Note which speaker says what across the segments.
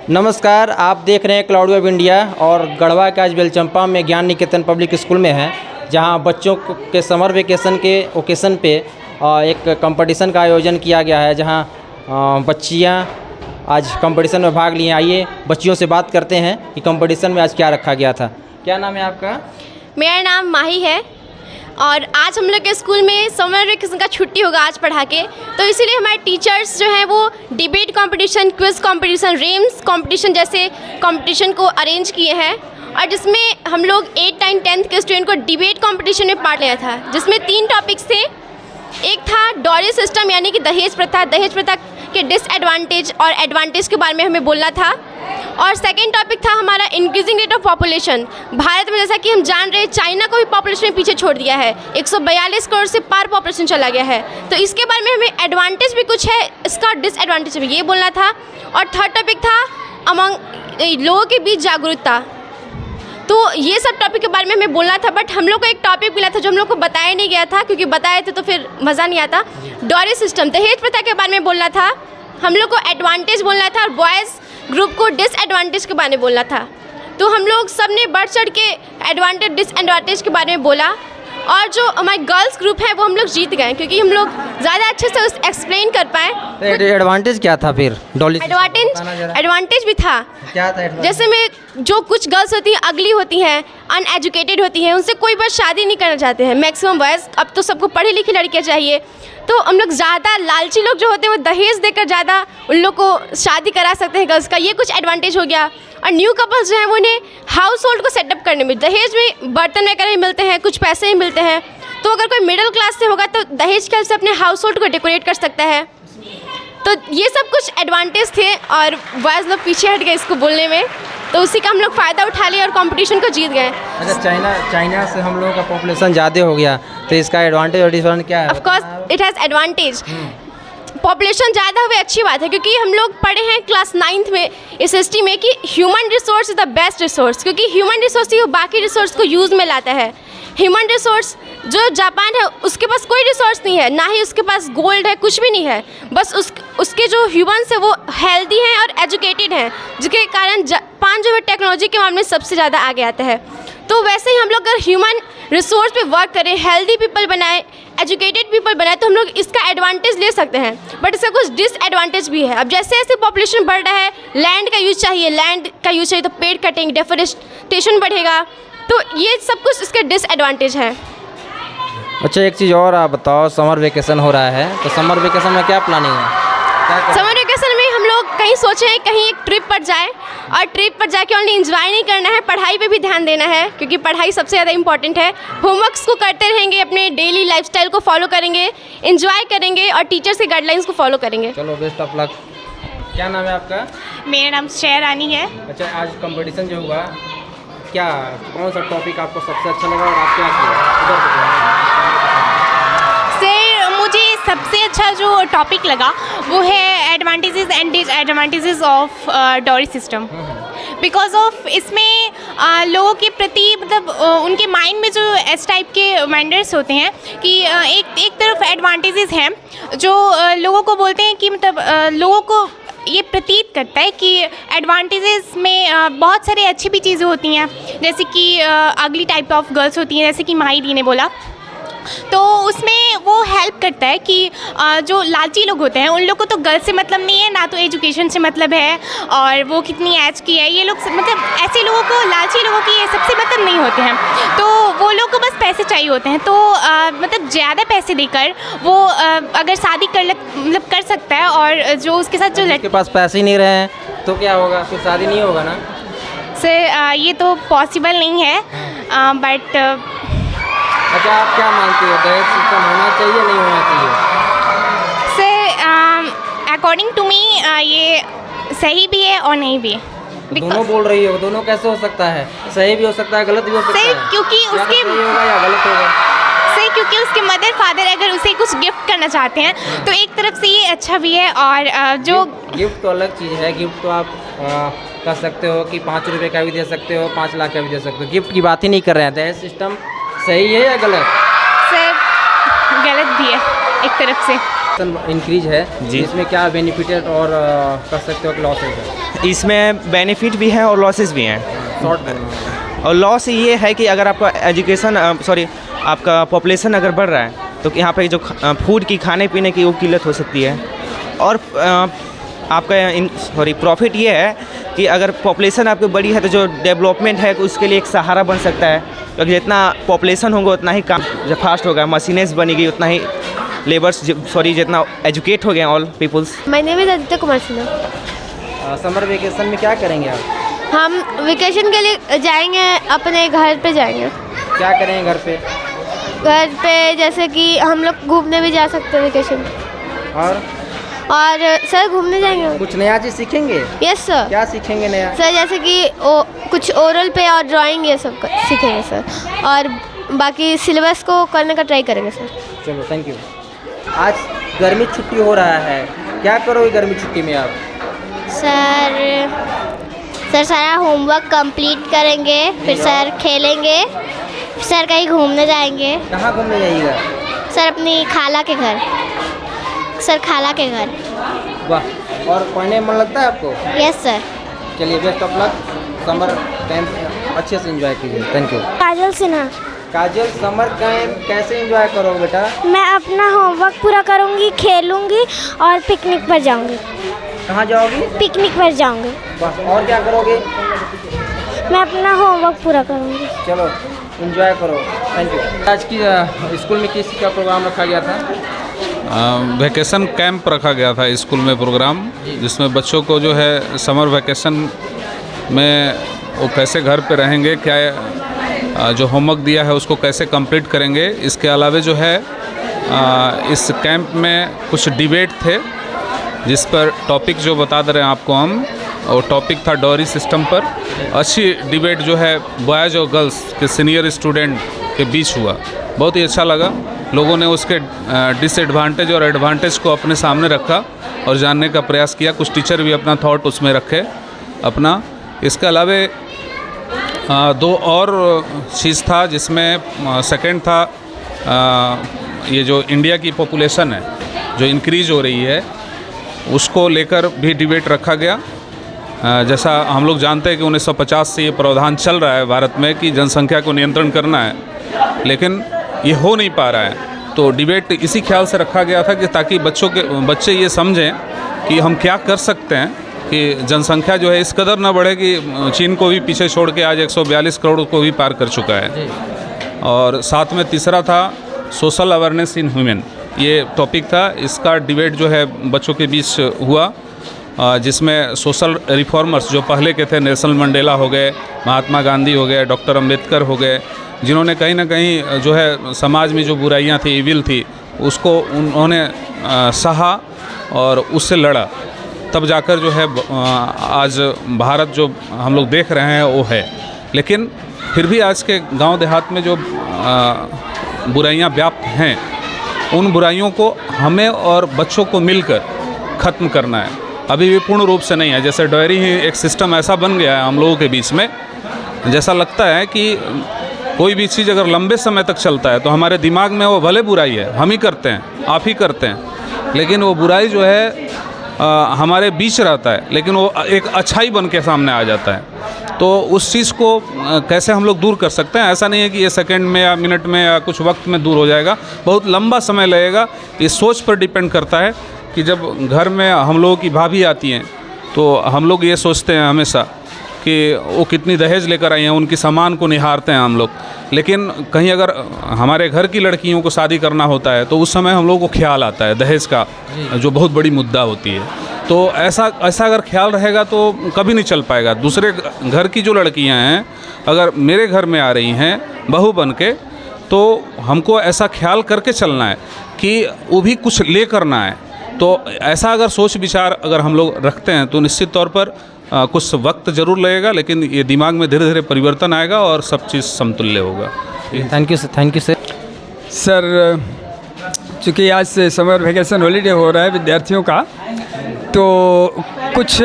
Speaker 1: नमस्कार, आप देख रहे हैं क्लाउड वेब इंडिया और गढ़वा के आज बेलचंपा में ज्ञान निकेतन पब्लिक स्कूल में है, जहां बच्चों के समर वेकेशन के ओकेशन पे एक कंपटीशन का आयोजन किया गया है, जहां बच्चियां आज कंपटीशन में भाग लिए। आइए बच्चियों से बात करते हैं कि कंपटीशन में आज क्या रखा गया था। क्या नाम है आपका?
Speaker 2: मेरा नाम माही है और आज हम लोग के स्कूल में समर वेकेशन का छुट्टी होगा आज पढ़ा के, तो इसीलिए हमारे टीचर्स जो हैं वो debate competition, quiz competition, Rhames competition जैसे कंपटीशन को अरेंज किए हैं, और जिसमें हम लोग 8, 9, 10th के स्टूडेंट को डिबेट कंपटीशन में पार्ट लिया था, जिसमें 3 टॉपिक्स थे। एक था डॉरी सिस्टम यानी कि दहेज प्रथा के डिसएडवांटेज और एडवांटेज के बारे में हमें बोलना था। और सेकेंड टॉपिक था हमारा increasing rate of population. Bharat में जैसा कि हम जान रहे हैं, चाइना को भी पॉपुलेशन में पीछे छोड़ दिया है, 142 करोड़ से पार पॉपुलेशन चला गया है, तो इसके बारे में हमें एडवांटेज भी कुछ है, इसका डिसएडवांटेज भी ये बोलना था। और थर्ड टॉपिक था अमंग लोगों के बीच जागरूकता। तो ये सब टॉपिक के बारे में हमें बोलना था, बट हम लोग को एक टॉपिक मिला था जो हम लोग को बताया नहीं गया था, क्योंकि बताए थे तो फिर मज़ा नहीं आता। डॉरी सिस्टम, दहेज प्रथा के बारे में बोलना था, हम लोग को एडवांटेज बोलना था, और बॉयज़ ग्रुप को डिसएडवांटेज के बारे में बोलना था। तो हम लोग सब ने बढ़ चढ़ के एडवांटेज डिसएडवांटेज के बारे में बोला, और जो हमारे गर्ल्स ग्रुप है वो हम लोग जीत गए, क्योंकि हम लोग ज़्यादा अच्छे से उस एक्सप्लेन कर पाए।
Speaker 1: एडवांटेज क्या था फिर? डॉली
Speaker 2: एडवांटेज भी था।
Speaker 1: क्या था?
Speaker 2: जैसे में जो कुछ गर्ल्स होती हैं अगली होती हैं, अनएजुकेटेड होती हैं, उनसे कोई बस शादी नहीं करना चाहते हैं मैक्सिमम बॉयज़। अब तो सबको पढ़ी लिखी लड़कियाँ चाहिए, तो हम लोग ज़्यादा लालची लोग जो होते हैं वो दहेज देकर ज़्यादा उन लोग को शादी करा सकते हैं गर्ल्स का, ये कुछ एडवांटेज हो गया। और न्यू कपल्स जो हैं वो उन्हें हाउस होल्ड को सेटअप करने में दहेज में बर्तन वगैरह ही मिलते हैं, कुछ पैसे ही मिलते हैं, तो अगर कोई मिडिल क्लास से होगा तो दहेज के से अपने हाउस होल्ड को डेकोरेट कर सकता है। तो ये सब कुछ एडवांटेज थे, और बॉयज़ लोग पीछे हट गए इसको बोलने में, तो उसी का हम लोग फ़ायदा उठा लिया और कंपटीशन को जीत गए।
Speaker 1: अच्छा, चाइना से हम लोगों का पॉपुलेशन ज़्यादा हो गया, तो इसका एडवांटेज और डिसएडवांटेज क्या है?
Speaker 2: Of course it has advantage. Population ज़्यादा हुए अच्छी बात है, क्योंकि हम लोग पढ़े हैं क्लास 9th में इस हिस्ट्री में कि human resource is the best resource, क्योंकि ह्यूमन रिसोर्स ही वो बाकी रिसोर्स को यूज़ में लाता है। ह्यूमन रिसोर्स जो जापान है उसके पास कोई रिसोर्स नहीं है, ना ही उसके पास गोल्ड है, कुछ भी नहीं है, बस उसके जो ह्यूमन्स है वो हेल्दी हैं और एजुकेटेड हैं, जिसके कारण जापान जो है टेक्नोलॉजी के मामले में सबसे ज़्यादा आगे आता है। तो वैसे ही हम लोग अगर ह्यूमन रिसोर्स पे वर्क करें, हेल्दी पीपल बनाए, एजुकेटेड पीपल बनाए, तो हम लोग इसका एडवांटेज ले सकते हैं, बट इसका कुछ डिसएडवांटेज भी है। अब जैसे जैसे पॉपुलेशन बढ़ रहा है, लैंड का यूज़ चाहिए, तो पेड़ कटेंगे, डेफोरेस्टेशन बढ़ेगा, तो ये सब कुछ इसके डिसएडवांटेज हैं।
Speaker 1: अच्छा, एक चीज़ और आप बताओ, समर वेकेशन हो रहा है, तो समर वेकेशन में क्या प्लानिंग है?
Speaker 2: समर वेकेशन में हम लोग कहीं सोचे हैं कहीं एक ट्रिप पर जाए, और ट्रिप पर जाके ओनली एंजॉय नहीं करना है, पढ़ाई पे भी ध्यान देना है, क्योंकि पढ़ाई सबसे ज़्यादा इंपॉर्टेंट है। होमवर्क्स को करते रहेंगे, अपने डेली लाइफस्टाइल को फॉलो करेंगे, एंजॉय करेंगे, और टीचर्स के गाइडलाइंस को फॉलो करेंगे।
Speaker 1: चलो, बेस्ट ऑफ लक। क्या नाम है आपका?
Speaker 3: मेरा नाम श्रेया रानी है।
Speaker 1: अच्छा, आज कंपटीशन जो हुआ, क्या कौन सा टॉपिक आपको सबसे अच्छा लगा और आप क्या किया?
Speaker 3: मुझे सबसे अच्छा जो टॉपिक लगा वो है advantages and disadvantages of dowry system. Because of इसमें लोगों के प्रति मतलब उनके माइंड में जो इस टाइप के माइंडर्स होते हैं कि एक तरफ एडवांटेजेस हैं जो लोगों को बोलते हैं कि मतलब लोगों को ये प्रतीत करता है कि एडवांटेजेस में बहुत सारे अच्छी भी चीज़ें होती हैं, जैसे कि अगली टाइप ऑफ गर्ल्स होती हैं, जैसे कि माही दी ने बोला, तो उसमें वो हेल्प करता है कि जो लालची लोग होते हैं उन लोग को तो गर्ल्स से मतलब नहीं है, ना तो एजुकेशन से मतलब है, और वो कितनी एज की है, ये लोग मतलब ऐसे लोगों को, लालची लोगों की ये सबसे मतलब नहीं होते हैं, तो वो लोग को बस पैसे चाहिए होते हैं, तो मतलब ज़्यादा पैसे देकर वो अगर शादी कर सकता है, और जो उसके साथ जो
Speaker 1: लड़के पास पैसे ही नहीं रहे हैं तो क्या होगा, फिर शादी नहीं होगा ना?
Speaker 3: सर ये तो पॉसिबल नहीं है, बट
Speaker 1: अच्छा, आप क्या मानते हो, दहेज सिस्टम होना चाहिए नहीं होना चाहिए?
Speaker 3: सर अकॉर्डिंग टू मी ये सही भी है और नहीं भी।
Speaker 1: दोनों बोल रही हो, दोनों कैसे हो सकता है? सही भी हो सकता है, गलत भी हो सकता है।
Speaker 3: क्योंकि उसके
Speaker 1: सही होगा या गलत होगा?
Speaker 3: सही, क्योंकि उसके मदर फादर अगर उसे कुछ गिफ्ट करना चाहते हैं तो एक तरफ से ये अच्छा भी है, और जो
Speaker 1: गिफ्ट तो अलग चीज़ है। गिफ्ट तो आप कर सकते हो कि 5 रुपये का भी दे सकते हो, 5 लाख का भी दे सकते हो, गिफ्ट की बात ही नहीं कर रहे हैं। दहेज सिस्टम सही है या गलत?
Speaker 3: सर गलत भी है एक तरफ से।
Speaker 1: इंक्रीज है
Speaker 4: जी।
Speaker 1: इसमें क्या बेनिफिट है और कर सकते हो कि लॉसेज है?
Speaker 4: इसमें बेनिफिट भी हैं और लॉसेस भी हैं।
Speaker 1: शॉर्ट
Speaker 4: और लॉस ये है कि अगर आपका एजुकेशन आपका पॉपुलेशन अगर बढ़ रहा है तो यहाँ पे जो फूड की खाने पीने की वो किल्लत हो सकती है। और आपका प्रॉफिट ये है कि अगर पॉपुलेशन आपकी बड़ी है तो जो डेवलपमेंट है उसके लिए एक सहारा बन सकता है, क्योंकि जितना पॉपुलेशन होगा उतना ही काम जब फास्ट होगा, मशीनें बनेगी उतना ही लेबर्स जितना एजुकेट हो गए all peoples.
Speaker 2: My name is Aditya Kumar Sinha.
Speaker 1: Summer vacation में क्या करेंगे आप?
Speaker 2: हम वेकेशन के लिए जाएंगे, अपने घर पे जाएंगे।
Speaker 1: क्या करेंगे घर पे?
Speaker 2: घर पे जैसे कि हम लोग घूमने भी जा सकते हैं वेकेशन। और सर घूमने जाएंगे।
Speaker 1: कुछ नया चीज़ सीखेंगे?
Speaker 2: Yes sir.
Speaker 1: क्या सीखेंगे नया?
Speaker 2: सर जैसे कि कुछ ओरल पे और ड्राइंग ये सब सीखेंगे सर, और बाकी सिलेबस को करने का ट्राई करेंगे सर।
Speaker 1: चलो थैंक यू। आज गर्मी छुट्टी हो रहा है, क्या करोगे गर्मी छुट्टी में आप?
Speaker 5: सर सारा होमवर्क कंप्लीट करेंगे, फिर सर खेलेंगे, सर कहीं घूमने जाएंगे।
Speaker 1: कहाँ घूमने जाइएगा?
Speaker 5: सर अपनी खाला के घर। सर खाला के घर।
Speaker 1: वाह, और पढ़ने में मन लगता है आपको?
Speaker 5: Yes sir.
Speaker 1: चलिए best of luck, summer camp अच्छे से एंजॉय कीजिए। Thank you.
Speaker 5: Kajal Sinha.
Speaker 1: Kajal, summer camp कैसे एंजॉय करोगे बेटा?
Speaker 5: मैं अपना होमवर्क पूरा करूँगी, खेलूँगी और पिकनिक पर जाऊँगी।
Speaker 1: कहाँ जाओगी?
Speaker 5: पिकनिक पर जाऊँगी।
Speaker 1: वाह, और क्या करोगे?
Speaker 5: मैं अपना होमवर्क पूरा करूँगी।
Speaker 1: चलो एंजॉय करो। Thank you. आज की स्कूल में किस का प्रोग्राम रखा गया था?
Speaker 6: वैकेशन कैंप रखा गया था स्कूल में प्रोग्राम, जिसमें बच्चों को जो है समर वैकेशन में वो कैसे घर पे रहेंगे, क्या जो होमवर्क दिया है उसको कैसे कंप्लीट करेंगे। इसके अलावा जो है इस कैंप में कुछ डिबेट थे जिस पर टॉपिक जो बता दे रहे हैं आपको हम, और टॉपिक था डॉरी सिस्टम पर। अच्छी डिबेट जो है बॉयज़ और गर्ल्स के सीनियर स्टूडेंट के बीच हुआ, बहुत ही अच्छा लगा। लोगों ने उसके डिसएडवांटेज और एडवांटेज को अपने सामने रखा और जानने का प्रयास किया। कुछ टीचर भी अपना थॉट उसमें रखे अपना। इसके अलावा दो और चीज़ था जिसमें सेकंड था ये जो इंडिया की पॉपुलेशन है जो इंक्रीज़ हो रही है उसको लेकर भी डिबेट रखा गया। जैसा हम लोग जानते हैं कि 1950 से ये प्रावधान चल रहा है भारत में कि जनसंख्या को नियंत्रण करना है, लेकिन ये हो नहीं पा रहा है। तो डिबेट इसी ख्याल से रखा गया था कि ताकि बच्चे ये समझें कि हम क्या कर सकते हैं कि जनसंख्या जो है इस कदर ना बढ़े कि चीन को भी पीछे छोड़ के आज 142 करोड़ को भी पार कर चुका है। और साथ में तीसरा था सोशल अवेयरनेस इन ह्यूमन, ये टॉपिक था। इसका डिबेट जो है बच्चों के बीच हुआ, जिसमें सोशल रिफॉर्मर्स जो पहले के थे, नेल्सन मंडेला हो गए, महात्मा गांधी हो गए, डॉक्टर अंबेडकर हो गए, जिन्होंने कहीं ना कहीं जो है समाज में जो बुराइयां थी, इविल थी, उसको उन्होंने सहा और उससे लड़ा, तब जाकर जो है आज भारत जो हम लोग देख रहे हैं वो है। लेकिन फिर भी आज के गांव देहात में जो बुराइयां व्याप्त हैं, उन बुराइयों को हमें और बच्चों को मिलकर ख़त्म करना है। अभी भी पूर्ण रूप से नहीं है। जैसे डॉयरी ही एक सिस्टम ऐसा बन गया है हम लोगों के बीच में, जैसा लगता है कि कोई भी चीज़ अगर लंबे समय तक चलता है तो हमारे दिमाग में वो भले बुराई है, हम ही करते हैं, आप ही करते हैं, लेकिन वो बुराई जो है हमारे बीच रहता है, लेकिन वो एक अच्छाई बन के सामने आ जाता है। तो उस चीज़ को कैसे हम लोग दूर कर सकते हैं? ऐसा नहीं है कि ये सेकंड में या मिनट में या कुछ वक्त में दूर हो जाएगा, बहुत लंबा समय लगेगा। इस सोच पर डिपेंड करता है कि जब घर में हम लोगों की भाभी आती हैं तो हम लोग ये सोचते हैं हमेशा कि वो कितनी दहेज लेकर आई हैं, उनकी सामान को निहारते हैं हम लोग। लेकिन कहीं अगर हमारे घर की लड़कियों को शादी करना होता है तो उस समय हम लोगों को ख्याल आता है दहेज का, जो बहुत बड़ी मुद्दा होती है। तो ऐसा अगर ख्याल रहेगा तो कभी नहीं चल पाएगा। दूसरे घर की जो लड़कियां हैं अगर मेरे घर में आ रही हैं बहू बन के, तो हमको ऐसा ख्याल करके चलना है कि वो भी कुछ ले करना है। तो ऐसा अगर सोच विचार अगर हम लोग रखते हैं तो निश्चित तौर पर कुछ वक्त ज़रूर लगेगा, लेकिन ये दिमाग में धीरे धीरे परिवर्तन आएगा और सब चीज़ समतुल्य होगा।
Speaker 1: Thank you sir.
Speaker 7: सर, चूँकि आज से समर वेकेशन हॉलीडे हो रहा है विद्यार्थियों का, तो कुछ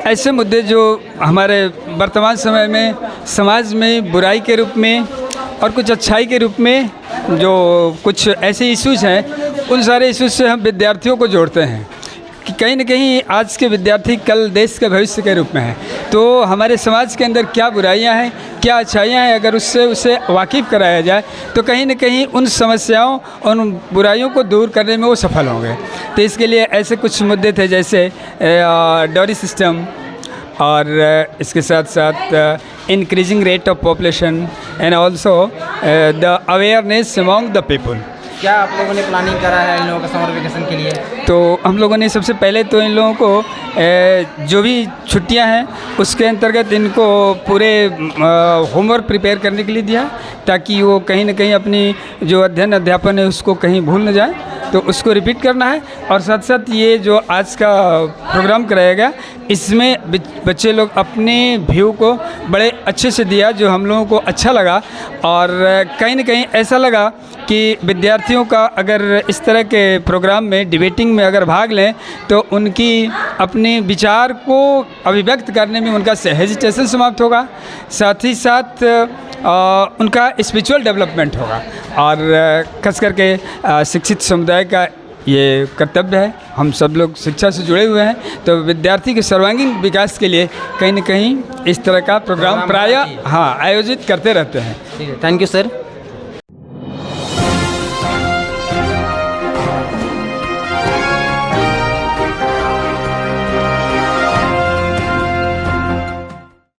Speaker 7: ऐसे मुद्दे जो हमारे वर्तमान समय में समाज में बुराई के रूप में और कुछ अच्छाई के रूप में जो कुछ ऐसे इश्यूज हैं उन सारे इश्यूज से हम विद्यार्थियों को जोड़ते हैं कि कहीं न कहीं आज के विद्यार्थी कल देश के भविष्य के रूप में हैं। तो हमारे समाज के अंदर क्या बुराइयां हैं, क्या अच्छाइयां हैं, अगर उससे उसे वाकिफ़ कराया जाए तो कहीं न कहीं उन समस्याओं और उन बुराइयों को दूर करने में वो सफल होंगे। तो इसके लिए ऐसे कुछ मुद्दे थे जैसे डॉरी सिस्टम, और इसके साथ साथ increasing rate of population and also the awareness among the people.
Speaker 1: क्या आप लोगों ने प्लानिंग करा है इन लोगों का समर वेकेशन के लिए?
Speaker 7: तो हम लोगों ने सबसे पहले तो इन लोगों को जो भी छुट्टियां हैं उसके अंतर्गत इनको पूरे होमवर्क प्रिपेयर करने के लिए दिया, ताकि वो कहीं ना कहीं अपनी जो अध्ययन अध्यापन है उसको कहीं भूल न जाए, तो उसको रिपीट करना है। और साथ साथ ये जो आज का प्रोग्राम कराया गया इसमें बच्चे लोग अपने व्यू को बड़े अच्छे से दिया, जो हम लोगों को अच्छा लगा। और कहीं ना कहीं ऐसा लगा कि विद्यार्थियों का अगर इस तरह के प्रोग्राम में डिबेटिंग में अगर भाग लें तो उनकी अपने विचार को अभिव्यक्त करने में उनका हेजिटेशन समाप्त होगा, साथ ही साथ उनका स्पिरिचुअल डेवलपमेंट होगा। और खास करके शिक्षित समुदाय का ये कर्तव्य है, हम सब लोग शिक्षा से जुड़े हुए हैं, तो विद्यार्थी के सर्वांगीण विकास के लिए कहीं न कहीं इस तरह का प्रोग्राम प्रायः आयोजित करते रहते हैं।
Speaker 1: ठीक है, थैंक यू सर।